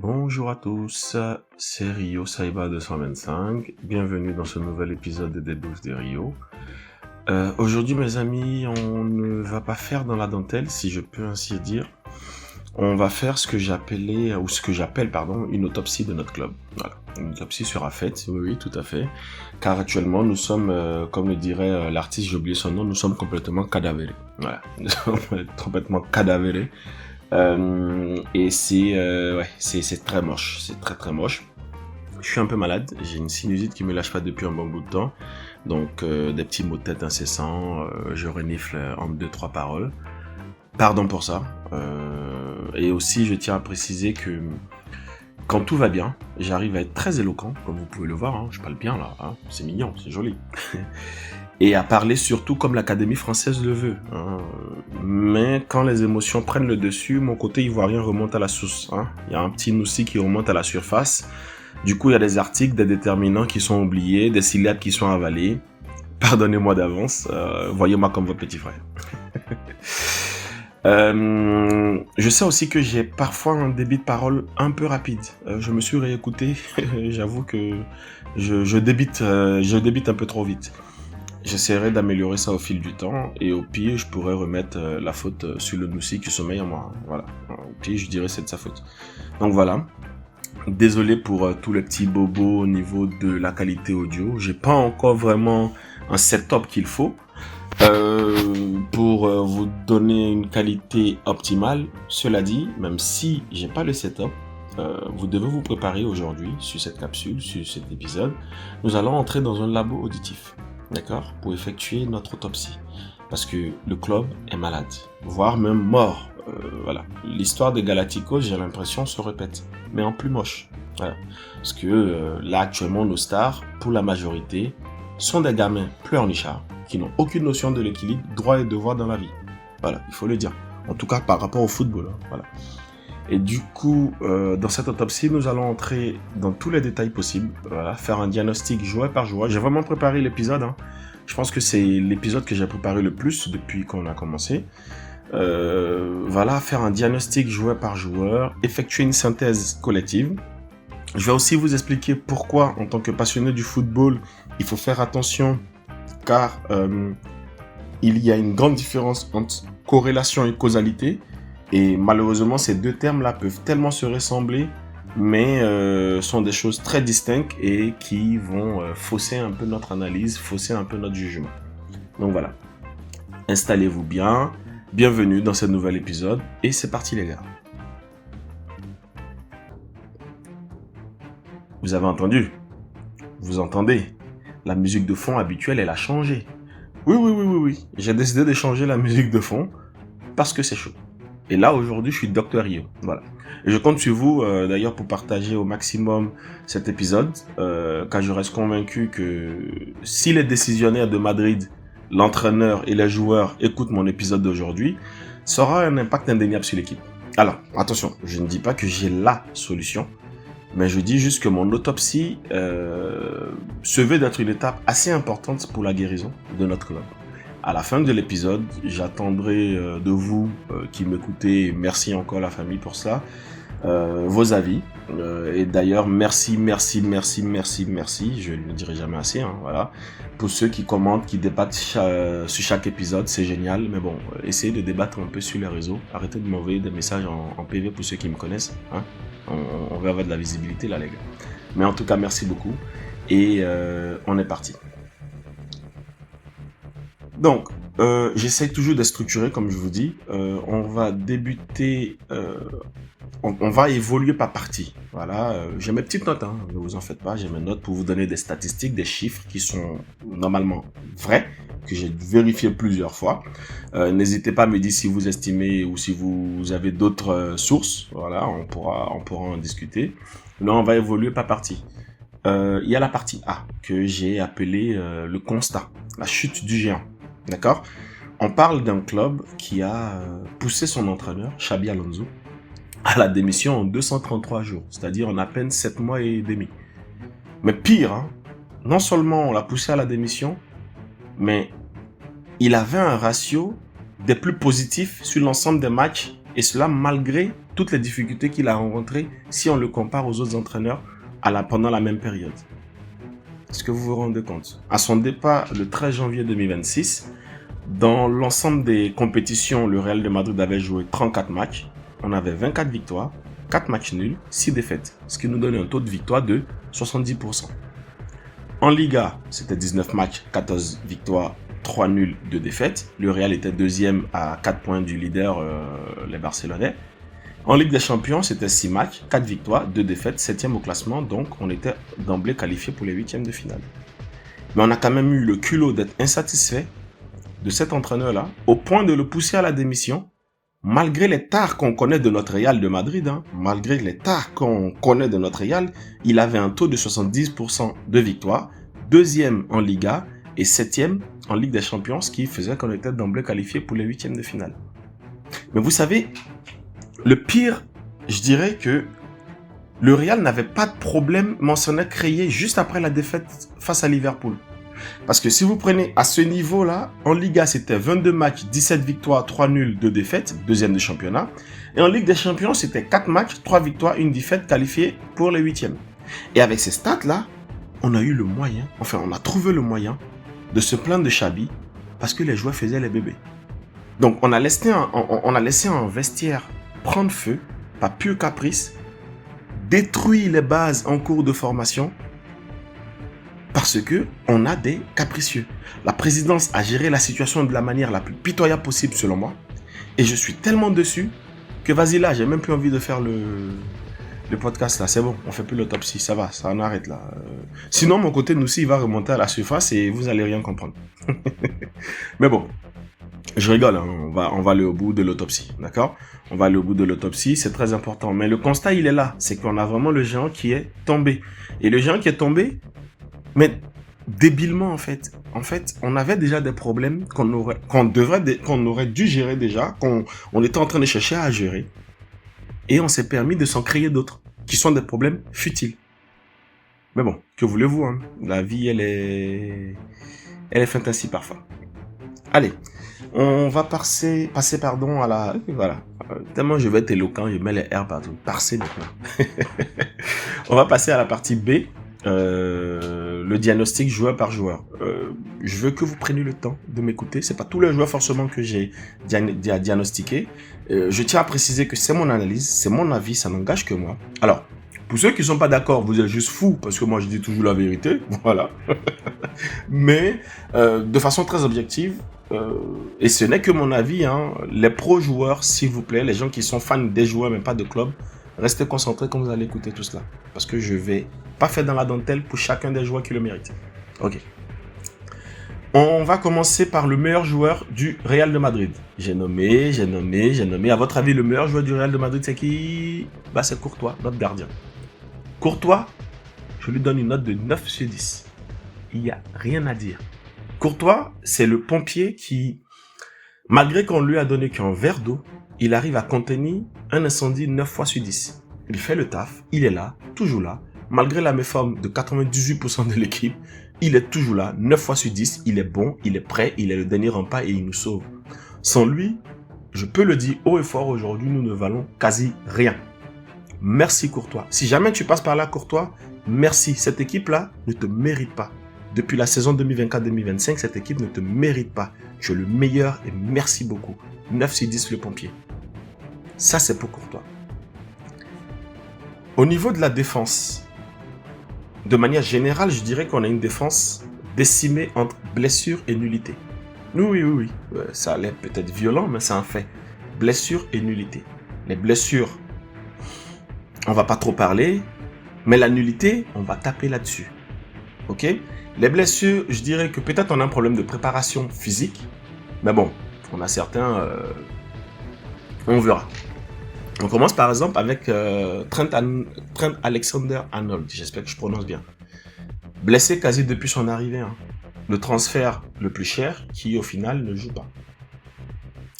Bonjour à tous, c'est Rio Saiba 225. Bienvenue dans ce nouvel épisode des Débouches de Rio. Aujourd'hui, mes amis, on ne va pas faire dans la dentelle, si je peux ainsi dire. On va faire ce que j'appelle, une autopsie de notre club. Voilà, une autopsie sera faite, oui, tout à fait. Car actuellement, nous sommes, comme le dirait l'artiste, j'ai oublié son nom, nous sommes complètement cadavérés. Voilà, nous sommes complètement cadavérés. Et c'est très moche, c'est très très moche. Je suis un peu malade, j'ai une sinusite qui me lâche pas depuis un bon bout de temps, donc des petits maux de tête incessants, je renifle en 2-3 paroles. Pardon pour ça. Et aussi, je tiens à préciser que quand tout va bien, j'arrive à être très éloquent, comme vous pouvez le voir, hein, je parle bien là, hein, c'est mignon, c'est joli. Et à parler surtout comme l'Académie française le veut. Hein. Mais quand les émotions prennent le dessus, mon côté ivoirien remonte à la source. Hein. Il y a un petit noussi qui remonte à la surface. Du coup, il y a des articles, des déterminants qui sont oubliés, des syllabes qui sont avalées. Pardonnez-moi d'avance, voyez-moi comme votre petit frère. Je sais aussi que j'ai parfois un débit de parole un peu rapide. Je me suis réécouté, j'avoue que je débite un peu trop vite. J'essaierai d'améliorer ça au fil du temps et au pire, je pourrais remettre la faute sur le noussi qui sommeille en moi. Voilà. Au pire, je dirais c'est de sa faute. Donc voilà. Désolé pour tous les petits bobos au niveau de la qualité audio. J'ai pas encore vraiment un setup qu'il faut pour vous donner une qualité optimale. Cela dit, même si j'ai pas le setup, vous devez vous préparer aujourd'hui sur cette capsule, sur cet épisode. Nous allons entrer dans un labo auditif. D'accord, pour effectuer notre autopsie. Parce que le club est malade, voire même mort. Voilà. L'histoire des Galacticos, j'ai l'impression, se répète, mais en plus moche. Voilà. Parce que là, actuellement, nos stars, pour la majorité, sont des gamins pleurnichards qui n'ont aucune notion de l'équilibre, droit et devoir dans la vie. Voilà, il faut le dire. En tout cas, par rapport au football. Hein. Voilà. Et du coup, dans cette autopsie, nous allons entrer dans tous les détails possibles, voilà, faire un diagnostic joueur par joueur. J'ai vraiment préparé l'épisode, hein. Je pense que c'est l'épisode que j'ai préparé le plus depuis qu'on a commencé. Voilà, faire un diagnostic joueur par joueur, effectuer une synthèse collective. Je vais aussi vous expliquer pourquoi, en tant que passionné du football, il faut faire attention, car il y a une grande différence entre corrélation et causalité. Et malheureusement, ces deux termes-là peuvent tellement se ressembler, mais sont des choses très distinctes et qui vont fausser un peu notre analyse, fausser un peu notre jugement. Donc voilà, installez-vous bien, bienvenue dans ce nouvel épisode, et c'est parti les gars. Vous avez entendu? Vous entendez? La musique de fond habituelle, elle a changé. Oui. J'ai décidé de changer la musique de fond parce que c'est chaud. Et là, aujourd'hui, je suis Dr Rio. Voilà. Et je compte sur vous, d'ailleurs, pour partager au maximum cet épisode, car je reste convaincu que si les décisionnaires de Madrid, l'entraîneur et les joueurs écoutent mon épisode d'aujourd'hui, ça aura un impact indéniable sur l'équipe. Alors, attention, je ne dis pas que j'ai la solution, mais je dis juste que mon autopsie se veut d'être une étape assez importante pour la guérison de notre club. À la fin de l'épisode, j'attendrai de vous qui m'écoutez, merci encore la famille pour ça, vos avis. Et d'ailleurs, merci, je ne le dirai jamais assez, hein, voilà. Pour ceux qui commentent, qui débattent sur chaque épisode, c'est génial. Mais bon, essayez de débattre un peu sur les réseaux. Arrêtez de m'envoyer des messages en PV pour ceux qui me connaissent. Hein. On veut avoir de la visibilité là, les gars. Mais en tout cas, merci beaucoup. Et on est parti. Donc, j'essaie toujours de structurer, comme je vous dis. On va débuter, on va évoluer par partie. Voilà, j'ai mes petites notes, hein, ne vous en faites pas. J'ai mes notes pour vous donner des statistiques, des chiffres qui sont normalement vrais, que j'ai vérifié plusieurs fois. N'hésitez pas à me dire si vous estimez ou si vous avez d'autres sources. Voilà, on pourra en discuter. Là, on va évoluer par partie. Il y a la partie A que j'ai appelée le constat, la chute du géant. D'accord? On parle d'un club qui a poussé son entraîneur, Xabi Alonso, à la démission en 233 jours, c'est-à-dire en à peine 7 mois et demi. Mais pire, hein, non seulement on l'a poussé à la démission, mais il avait un ratio des plus positifs sur l'ensemble des matchs, et cela malgré toutes les difficultés qu'il a rencontrées si on le compare aux autres entraîneurs pendant la même période. Est-ce que vous vous rendez compte? À son départ le 13 janvier 2026, dans l'ensemble des compétitions, le Real de Madrid avait joué 34 matchs. On avait 24 victoires, 4 matchs nuls, 6 défaites, ce qui nous donne un taux de victoire de 70%. En Liga, c'était 19 matchs, 14 victoires, 3 nuls, 2 défaites. Le Real était deuxième à 4 points du leader, les Barcelonais. En Ligue des Champions, c'était 6 matchs, 4 victoires, 2 défaites, 7e au classement, donc on était d'emblée qualifié pour les 8e de finale. Mais on a quand même eu le culot d'être insatisfait de cet entraîneur-là, au point de le pousser à la démission, malgré les tares qu'on connaît de notre Real de Madrid, malgré les tares qu'on connaît de notre Real, il avait un taux de 70% de victoire, 2e en Liga et 7e en Ligue des Champions, ce qui faisait qu'on était d'emblée qualifié pour les 8e de finale. Mais vous savez, le pire, je dirais que le Real n'avait pas de problème mentionné créé juste après la défaite face à Liverpool. Parce que si vous prenez à ce niveau-là, en Liga, c'était 22 matchs, 17 victoires, 3 nuls, 2 défaites, 2e de championnat. Et en Ligue des Champions, c'était 4 matchs, 3 victoires, 1 défaite, qualifiés pour les 8e. Et avec ces stats-là, on a eu le moyen, on a trouvé le moyen de se plaindre de Xabi parce que les joueurs faisaient les bébés. Donc, on a laissé un vestiaire prendre feu, par pur caprice, détruire les bases en cours de formation, parce que on a des capricieux. La présidence a géré la situation de la manière la plus pitoyable possible selon moi. Et je suis tellement dessus que vas-y là, j'ai même plus envie de faire le podcast là. C'est bon, on fait plus l'autopsie, ça va, ça en arrête là. Sinon, mon côté nous aussi, il va remonter à la surface et vous allez rien comprendre. Mais bon, je rigole, hein. On va aller au bout de l'autopsie, d'accord? On va aller au bout de l'autopsie, c'est très important. Mais le constat, il est là, c'est qu'on a vraiment le géant qui est tombé. Et le géant qui est tombé, mais débilement en fait. En fait, on avait déjà des problèmes qu'on aurait dû gérer déjà, qu'on était en train de chercher à gérer. Et on s'est permis de s'en créer d'autres, qui sont des problèmes futiles. Mais bon, que voulez-vous, hein? La vie, elle est faite ainsi parfois. Allez, on va passer à la... Voilà, tellement je vais être éloquent, je mets les R partout. Passer maintenant. On va passer à la partie B. Le diagnostic joueur par joueur. Je veux que vous preniez le temps de m'écouter. C'est pas tous les joueurs forcément que j'ai diagnostiqué. Je tiens à préciser que c'est mon analyse, c'est mon avis, ça n'engage que moi. Alors, pour ceux qui sont pas d'accord, vous êtes juste fous parce que moi je dis toujours la vérité, voilà. Mais de façon très objective, et ce n'est que mon avis, hein, les pro joueurs, s'il vous plaît, les gens qui sont fans des joueurs mais pas de club, restez concentrés quand vous allez écouter tout cela, parce que je vais pas faire dans la dentelle pour chacun des joueurs qui le méritent. Ok. On va commencer par le meilleur joueur du Real de Madrid. J'ai nommé. À votre avis, le meilleur joueur du Real de Madrid, c'est qui? Bah, c'est Courtois, notre gardien. Courtois, je lui donne une note de 9 sur 10. Il n'y a rien à dire. Courtois, c'est le pompier qui, malgré qu'on lui a donné qu'un verre d'eau, il arrive à contenir un incendie 9 fois sur 10. Il fait le taf, il est là, toujours là. Malgré la méforme de 98% de l'équipe, il est toujours là, 9 fois sur 10, il est bon, il est prêt, il est le dernier rempart et il nous sauve. Sans lui, je peux le dire haut et fort, aujourd'hui, nous ne valons quasi rien. Merci Courtois. Si jamais tu passes par là, Courtois, merci. Cette équipe-là ne te mérite pas. Depuis la saison 2024-2025, cette équipe ne te mérite pas. Tu es le meilleur et merci beaucoup. 9 sur 10 le pompier. Ça, c'est pour Courtois. Au niveau de la défense, de manière générale, je dirais qu'on a une défense décimée entre blessure et nullité. Oui. Ça allait peut-être violent, mais c'est un fait. Blessure et nullité. Les blessures, on va pas trop parler, mais la nullité, on va taper là-dessus. Ok? Les blessures, je dirais que peut-être on a un problème de préparation physique, mais bon, on a certains, on verra. On commence par exemple avec Trent Alexander-Arnold, j'espère que je prononce bien. Blessé quasi depuis son arrivée. Hein. Le transfert le plus cher qui au final ne joue pas.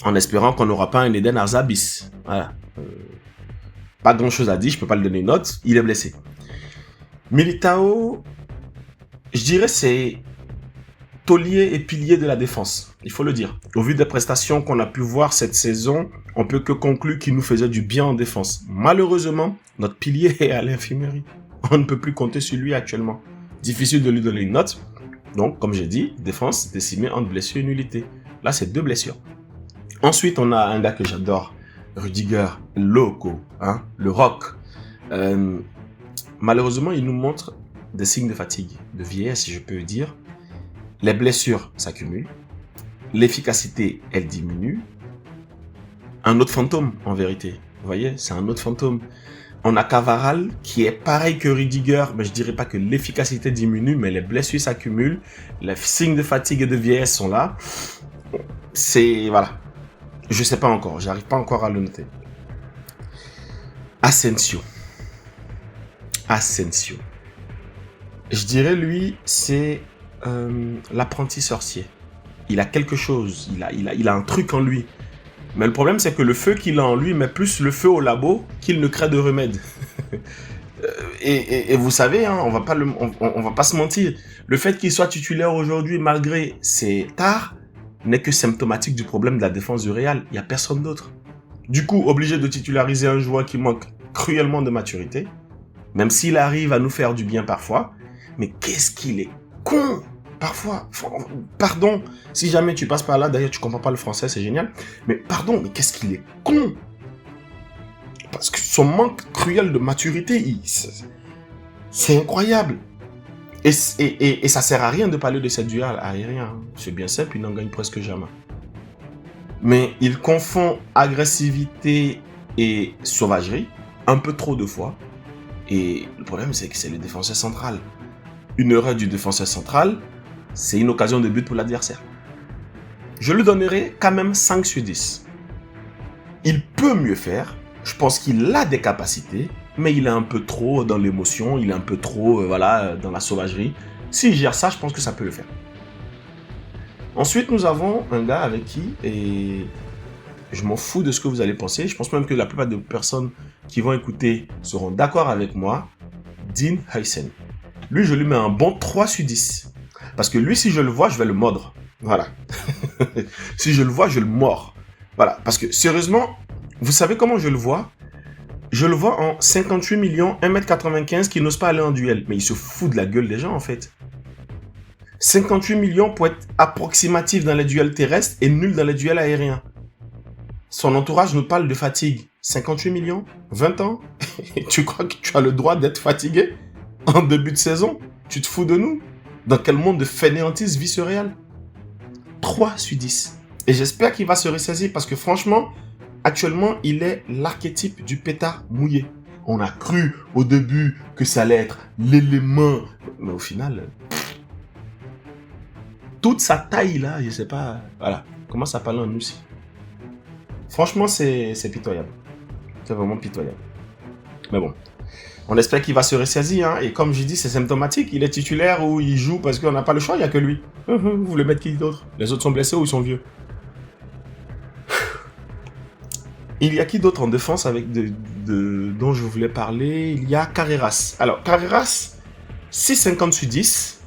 En espérant qu'on n'aura pas un Eden Hazard bis. Voilà. Pas grand chose à dire, je peux pas lui donner une note, il est blessé. Militao, je dirais c'est taulier et pilier de la défense, il faut le dire. Au vu des prestations qu'on a pu voir cette saison, on peut que conclure qu'il nous faisait du bien en défense. Malheureusement, notre pilier est à l'infirmerie. On ne peut plus compter sur lui actuellement. Difficile de lui donner une note. Donc, comme j'ai dit, défense décimée entre blessure et nullité. Là, c'est 2 blessures. Ensuite, on a un gars que j'adore, Rudiger, Loco, hein, le rock. Malheureusement, il nous montre des signes de fatigue, de vieillesse, si je peux dire. Les blessures s'accumulent. L'efficacité, elle diminue. Un autre fantôme, en vérité. Vous voyez, c'est un autre fantôme. On a Cavaral, qui est pareil que Rudiger, mais je dirais pas que l'efficacité diminue, mais les blessures s'accumulent. Les signes de fatigue et de vieillesse sont là. C'est... voilà. Je sais pas encore, j'arrive pas encore à le noter. Asensio. Je dirais, lui, c'est l'apprenti sorcier. Il a quelque chose, il a un truc en lui. Mais le problème, c'est que le feu qu'il a en lui met plus le feu au labo qu'il ne crée de remède. et vous savez, hein, on va pas se mentir. Le fait qu'il soit titulaire aujourd'hui, malgré ses tares, n'est que symptomatique du problème de la défense du Real. Il n'y a personne d'autre. Du coup, obligé de titulariser un joueur qui manque cruellement de maturité, même s'il arrive à nous faire du bien parfois. Mais qu'est-ce qu'il est con parfois. Pardon, si jamais tu passes par là, d'ailleurs tu comprends pas le français, c'est génial. Mais pardon, mais qu'est-ce qu'il est con. Parce que son manque cruel de maturité, c'est incroyable. Et ça sert à rien de parler de cette duel aérien. C'est bien simple, il n'en gagne presque jamais. Mais il confond agressivité et sauvagerie un peu trop de fois. Et le problème, c'est que c'est le défenseur central. Une erreur du défenseur central, c'est une occasion de but pour l'adversaire. Je lui donnerai quand même 5 sur 10. Il peut mieux faire. Je pense qu'il a des capacités, mais il est un peu trop dans l'émotion, il est un peu trop dans la sauvagerie. S'il gère ça, je pense que ça peut le faire. Ensuite, nous avons un gars avec qui, et je m'en fous de ce que vous allez penser, je pense même que la plupart des personnes qui vont écouter seront d'accord avec moi, Dean Huijsen. Lui, je lui mets un bon 3 sur 10. Parce que lui, si je le vois, je vais le mordre. Voilà. Si je le vois, je le mords. Voilà. Parce que, sérieusement, vous savez comment je le vois? Je le vois en 58 millions, 1m95 qui n'ose pas aller en duel. Mais il se fout de la gueule des gens, en fait. 58 millions pour être approximatif dans les duels terrestres et nul dans les duels aériens. Son entourage nous parle de fatigue. 58 millions, 20 ans. Tu crois que tu as le droit d'être fatigué en début de saison? Tu te fous de nous? Dans quel monde de fainéantise vit ce Real? 3 sur 10. Et j'espère qu'il va se ressaisir parce que franchement, actuellement, il est l'archétype du pétard mouillé. On a cru au début que ça allait être l'élément. Mais au final, toute sa taille là, je sais pas. Voilà, comment ça parle en nous aussi. Franchement, c'est pitoyable. C'est vraiment pitoyable. Mais bon, on espère qu'il va se ressaisir. Hein. Et comme je dis, c'est symptomatique. Il est titulaire ou il joue parce qu'on n'a pas le choix, il n'y a que lui. Vous voulez mettre qui d'autre? Les autres sont blessés ou ils sont vieux? Il y a qui d'autre en défense dont je voulais parler? Il y a Carreras. Alors, Carreras, 6,50 sur 10.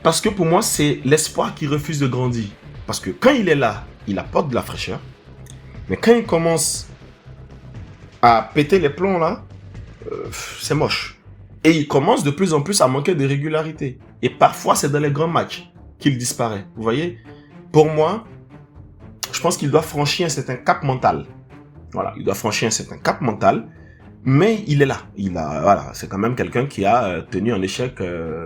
Parce que pour moi, c'est l'espoir qui refuse de grandir. Parce que quand il est là, il apporte de la fraîcheur. Mais quand il commence à péter les plombs là, c'est moche. Et il commence de plus en plus à manquer de régularité. Et parfois, c'est dans les grands matchs qu'il disparaît. Vous voyez? Pour moi, je pense qu'il doit franchir un certain cap mental. Voilà, il doit franchir un certain cap mental. Mais il est là. Voilà, c'est quand même quelqu'un qui a tenu en échec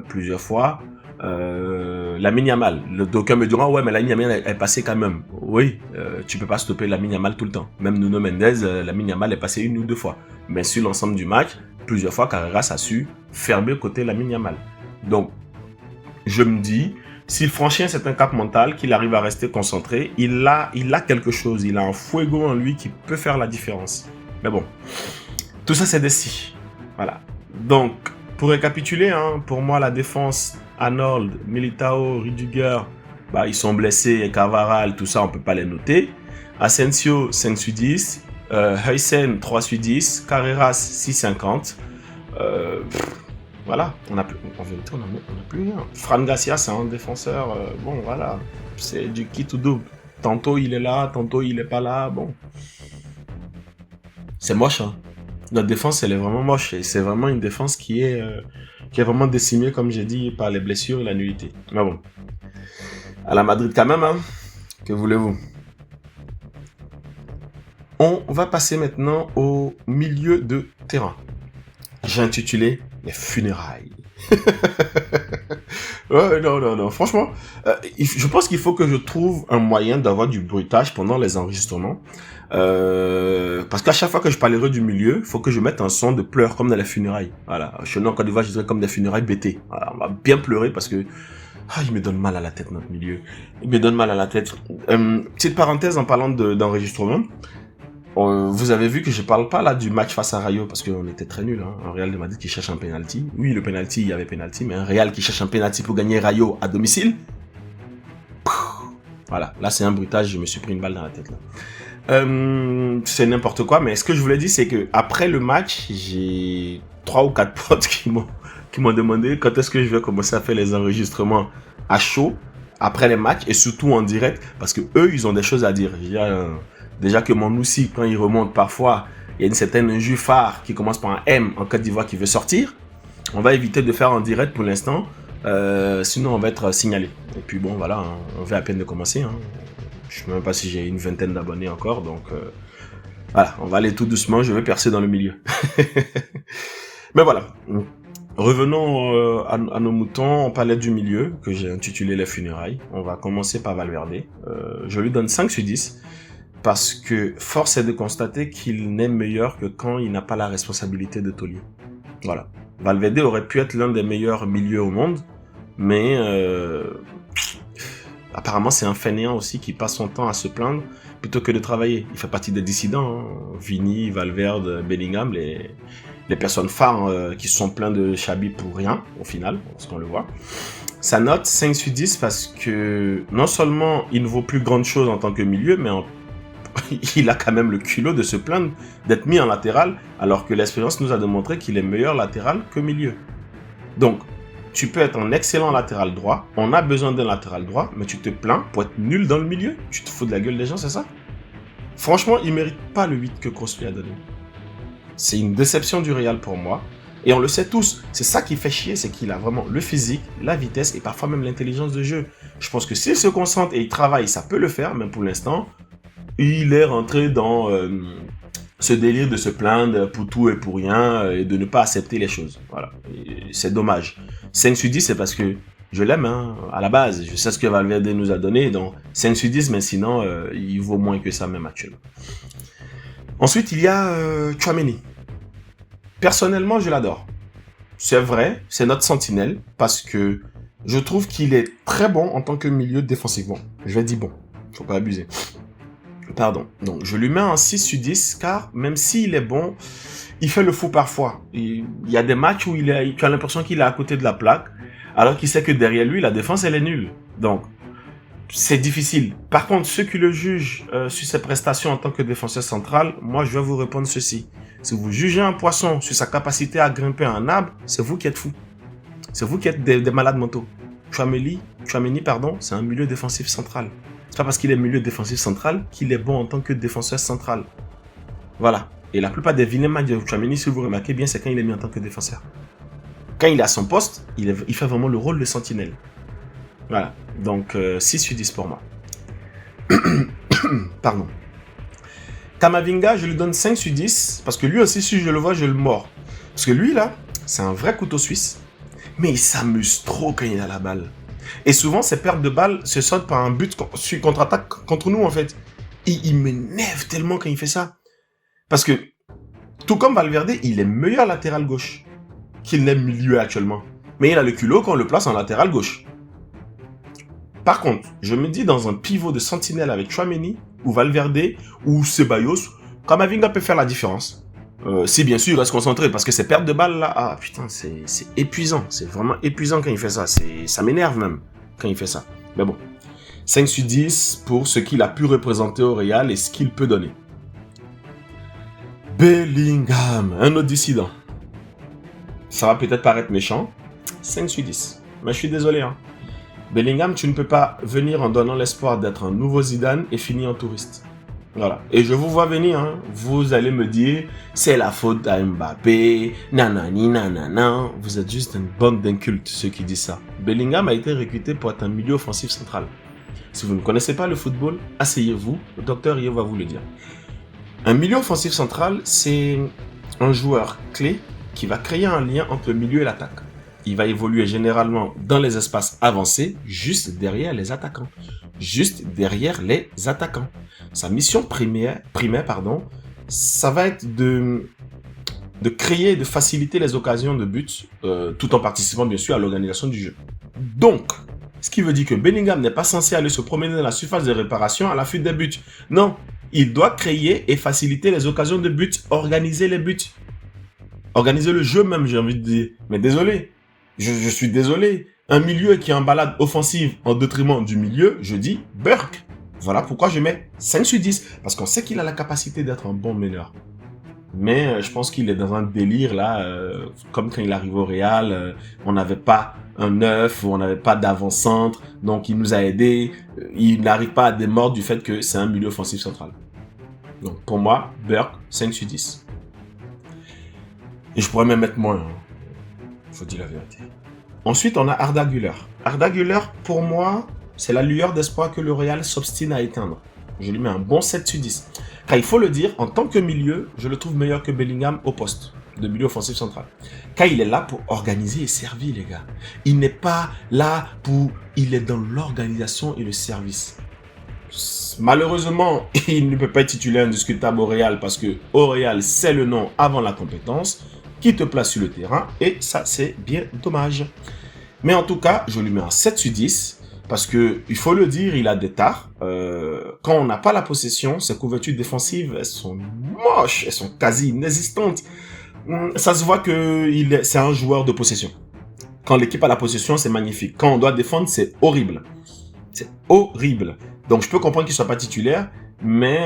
plusieurs fois. Lamine Yamal. D'aucuns me diront, ouais, mais Lamine Yamal est passé quand même. Oui, tu peux pas stopper Lamine Yamal tout le temps. Même Nuno Mendes, Lamine Yamal est passé 1 ou 2 fois. Mais sur l'ensemble du match, plusieurs fois, Carreras a su fermer côté Lamine Yamal. Donc, je me dis, s'il franchit un certain cap mental, qu'il arrive à rester concentré, il a quelque chose. Il a un fuego en lui qui peut faire la différence. Mais bon, tout ça, c'est des si. Voilà. Donc, pour récapituler, hein, pour moi, la défense, Arnold, Militao, Rudiger, ils sont blessés, et Carvajal, tout ça, on ne peut pas les noter. Asensio, 5 sur 10. Huijsen, 3 sur 10. Carreras, 6,50. Voilà, en vérité, on n'a plus rien. Fran Garcia, c'est un défenseur, bon, voilà, c'est du qui tout double. Tantôt il est là, tantôt il est pas là, bon. C'est moche, hein. Notre défense, elle est vraiment moche. Et c'est vraiment une défense qui est vraiment décimée, comme j'ai dit, par les blessures et la nullité. Mais bon. À la Madrid quand même, hein. Que voulez-vous? On va passer maintenant au milieu de terrain. J'ai intitulé les funérailles. Ouais, non. Franchement, je pense qu'il faut que je trouve un moyen d'avoir du bruitage pendant les enregistrements. Parce qu'à chaque fois que je parlerai du milieu, il faut que je mette un son de pleurs comme dans les funérailles. Voilà. Chez nous en Côte d'Ivoire, je dirais comme des funérailles bêtées. Voilà, on va bien pleurer parce que il me donne mal à la tête, notre milieu. Il me donne mal à la tête. Petite parenthèse en parlant d'enregistrement. Vous avez vu que je parle pas là du match face à Rayo parce qu'on était très nuls. Un Real de Madrid qui cherche un penalty. Oui, le penalty, il y avait penalty, mais un Real qui cherche un penalty pour gagner Rayo à domicile. Voilà, là c'est un bruitage, je me suis pris une balle dans la tête là. C'est n'importe quoi, mais ce que je voulais dire c'est que après le match, j'ai 3 ou 4 potes qui m'ont demandé quand est-ce que je vais commencer à faire les enregistrements à chaud après les matchs et surtout en direct parce que eux ils ont des choses à dire. Déjà que mon aussi, quand il remonte parfois, il y a une certaine injure phare qui commence par un M en Côte d'Ivoire qui veut sortir. On va éviter de faire en direct pour l'instant, sinon on va être signalé. Et puis bon, voilà, hein, on vient à peine de commencer. Hein. Je ne sais même pas si j'ai une vingtaine d'abonnés encore, donc voilà, on va aller tout doucement, je vais percer dans le milieu. Mais voilà, revenons à nos moutons, on parlait du milieu, que j'ai intitulé les funérailles. On va commencer par Valverde. Je lui donne 5 sur 10. Parce que force est de constater qu'il n'est meilleur que quand il n'a pas la responsabilité de taulier. Voilà. Valverde aurait pu être l'un des meilleurs milieux au monde, mais apparemment c'est un fainéant aussi qui passe son temps à se plaindre plutôt que de travailler. Il fait partie des dissidents, hein. Vini, Valverde, Bellingham, les personnes phares qui se sont plaints de Xabi pour rien, au final, parce qu'on le voit. Sa note, 5 sur 10, parce que non seulement il ne vaut plus grande chose en tant que milieu, mais il a quand même le culot de se plaindre d'être mis en latéral, alors que l'expérience nous a démontré qu'il est meilleur latéral que milieu. Donc, tu peux être un excellent latéral droit, on a besoin d'un latéral droit, mais tu te plains pour être nul dans le milieu. Tu te fous de la gueule des gens, c'est ça? Franchement, il mérite pas le 8 que Kroos lui a donné. C'est une déception du Real pour moi. Et on le sait tous, c'est ça qui fait chier, c'est qu'il a vraiment le physique, la vitesse et parfois même l'intelligence de jeu. Je pense que s'il se concentre et il travaille, ça peut le faire, mais pour l'instant, il est rentré dans ce délire de se plaindre pour tout et pour rien et de ne pas accepter les choses. Voilà, c'est dommage. 5 sur 10, c'est parce que je l'aime, hein, à la base. Je sais ce que Valverde nous a donné, donc 5 sur 10, mais sinon, il vaut moins que ça même actuellement. Ensuite, il y a Tchouaméni. Personnellement, je l'adore. C'est vrai, c'est notre sentinelle, parce que je trouve qu'il est très bon en tant que milieu défensivement. Je vais dire bon, faut pas abuser. Pardon. Donc, je lui mets un 6 sur 10, car même s'il est bon, il fait le fou parfois. Il y a des matchs où tu as l'impression qu'il est à côté de la plaque, alors qu'il sait que derrière lui, la défense, elle est nulle. Donc, c'est difficile. Par contre, ceux qui le jugent sur ses prestations en tant que défenseur central, moi, je vais vous répondre ceci. Si vous jugez un poisson sur sa capacité à grimper un arbre, c'est vous qui êtes fou. C'est vous qui êtes des malades mentaux. Tchouaméni, c'est un milieu défensif central. C'est pas parce qu'il est milieu défensif central qu'il est bon en tant que défenseur central. Voilà. Et la plupart des vilains matchs de Tchouaméni, si vous remarquez bien, c'est quand il est mis en tant que défenseur. Quand il est à son poste, il fait vraiment le rôle de sentinelle. Voilà. Donc, 6 sur 10 pour moi. Pardon. Kamavinga, je lui donne 5 sur 10, parce que lui aussi, si je le vois, je le mords. Parce que lui, là, c'est un vrai couteau suisse, mais il s'amuse trop quand il a la balle. Et souvent, ces pertes de balles se soldent par un but sur contre-attaque contre nous, en fait. Il m'énerve tellement quand il fait ça. Parce que, tout comme Valverde, il est meilleur latéral gauche qu'il n'est milieu actuellement. Mais il a le culot quand on le place en latéral gauche. Par contre, je me dis dans un pivot de sentinelle avec Tchouaméni, ou Valverde, ou Ceballos, Kamavinga peut faire la différence. Si bien sûr il reste concentré, parce que ces pertes de balles là, ah putain, c'est épuisant. C'est vraiment épuisant quand il fait ça. Ça m'énerve même quand il fait ça. Mais bon, 5 sur 10 pour ce qu'il a pu représenter au Real et ce qu'il peut donner. Bellingham, un autre dissident. ça va peut-être paraître méchant, 5 sur 10. Mais je suis désolé, hein. Bellingham, tu ne peux pas venir en donnant l'espoir d'être un nouveau Zidane et finir en touriste. Voilà. Et je vous vois venir, hein. Vous allez me dire, c'est la faute à Mbappé, nanani, nanana. Vous êtes juste une bande d'incultes, ceux qui disent ça. Bellingham a été recruté pour être un milieu offensif central. Si vous ne connaissez pas le football, asseyez-vous, le docteur Rio va vous le dire. Un milieu offensif central, c'est un joueur clé qui va créer un lien entre le milieu et l'attaque. Il va évoluer généralement dans les espaces avancés, juste derrière les attaquants. Juste derrière les attaquants. Sa mission primaire, ça va être de créer, de faciliter les occasions de but, tout en participant bien sûr à l'organisation du jeu. Donc, ce qui veut dire que Bellingham n'est pas censé aller se promener dans la surface de réparation à la fuite des buts. Non, il doit créer et faciliter les occasions de but, organiser les buts. Organiser le jeu même, j'ai envie de dire. Mais désolé, je suis désolé. Un milieu qui est en balade offensive en détriment du milieu, je dis Burke. Voilà pourquoi je mets 5 sur 10. Parce qu'on sait qu'il a la capacité d'être un bon meneur. Mais je pense qu'il est dans un délire là, comme quand il arrive au Real, on n'avait pas un neuf, ou on n'avait pas d'avant-centre, donc il nous a aidés. Il n'arrive pas à démordre du fait que c'est un milieu offensif central. Donc pour moi, Burke, 5 sur 10. Et je pourrais même mettre moins, hein. Faut dire la vérité. Ensuite, on a Arda Güler. Arda Güler, pour moi, c'est la lueur d'espoir que le Real s'obstine à éteindre. Je lui mets un bon 7 sur 10. Car il faut le dire, en tant que milieu, je le trouve meilleur que Bellingham au poste de milieu offensif central. Car il est là pour organiser et servir, les gars. Il n'est pas là pour... Il est dans l'organisation et le service. Malheureusement, il ne peut pas être titulaire indiscutable au Real parce que au Real, c'est le nom avant la compétence qui te place sur le terrain. Et ça, c'est bien dommage. Mais en tout cas, je lui mets un 7 sur 10. Parce que, il faut le dire, il a des tares. Quand on n'a pas la possession, ses couvertures défensives, elles sont moches, elles sont quasi inexistantes. Ça se voit que c'est un joueur de possession. Quand l'équipe a la possession, c'est magnifique. Quand on doit défendre, c'est horrible. C'est horrible. Donc, je peux comprendre qu'il ne soit pas titulaire, mais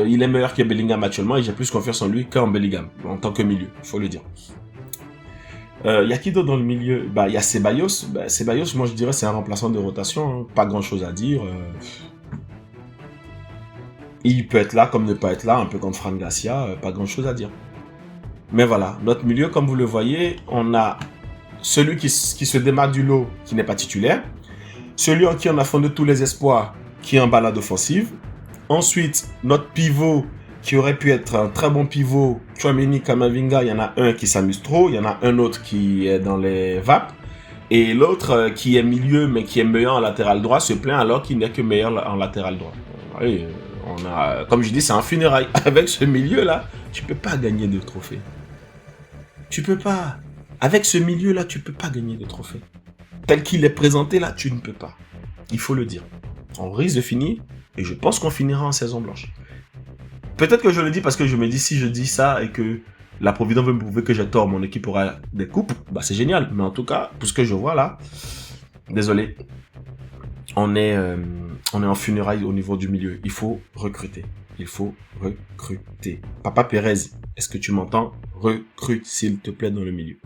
il est meilleur que Bellingham actuellement et j'ai plus confiance en lui qu'en Bellingham, en tant que milieu, il faut le dire. Il y a qui d'autre dans le milieu? Il y a Ceballos. Ceballos, moi je dirais c'est un remplaçant de rotation, hein. Pas grand chose à dire. Il peut être là comme ne pas être là, un peu comme Fran Garcia, pas grand chose à dire. Mais voilà, notre milieu, comme vous le voyez, on a celui qui se démarque du lot, qui n'est pas titulaire. Celui en qui on a fondé tous les espoirs, qui est en balade offensive. Ensuite, notre pivot, qui aurait pu être un très bon pivot, Tchouaméni, Kamavinga, il y en a un qui s'amuse trop, il y en a un autre qui est dans les vapes, et l'autre qui est milieu mais qui est meilleur en latéral droit se plaint alors qu'il n'est que meilleur en latéral droit. Et on a, comme je dis, c'est un funérail. Avec ce milieu-là, tu peux pas gagner de trophées. Tu peux pas. Avec ce milieu-là, tu peux pas gagner de trophées. Tel qu'il est présenté là, tu ne peux pas. Il faut le dire. On risque de finir, et je pense qu'on finira en saison blanche. Peut-être que je le dis parce que je me dis, si je dis ça et que la Providence veut me prouver que j'ai tort, mon équipe aura des coupes, bah c'est génial. Mais en tout cas, pour ce que je vois là, désolé, on est en funérailles au niveau du milieu. Il faut recruter. Il faut recruter. Papa Pérez, est-ce que tu m'entends? Recrute, s'il te plaît, dans le milieu.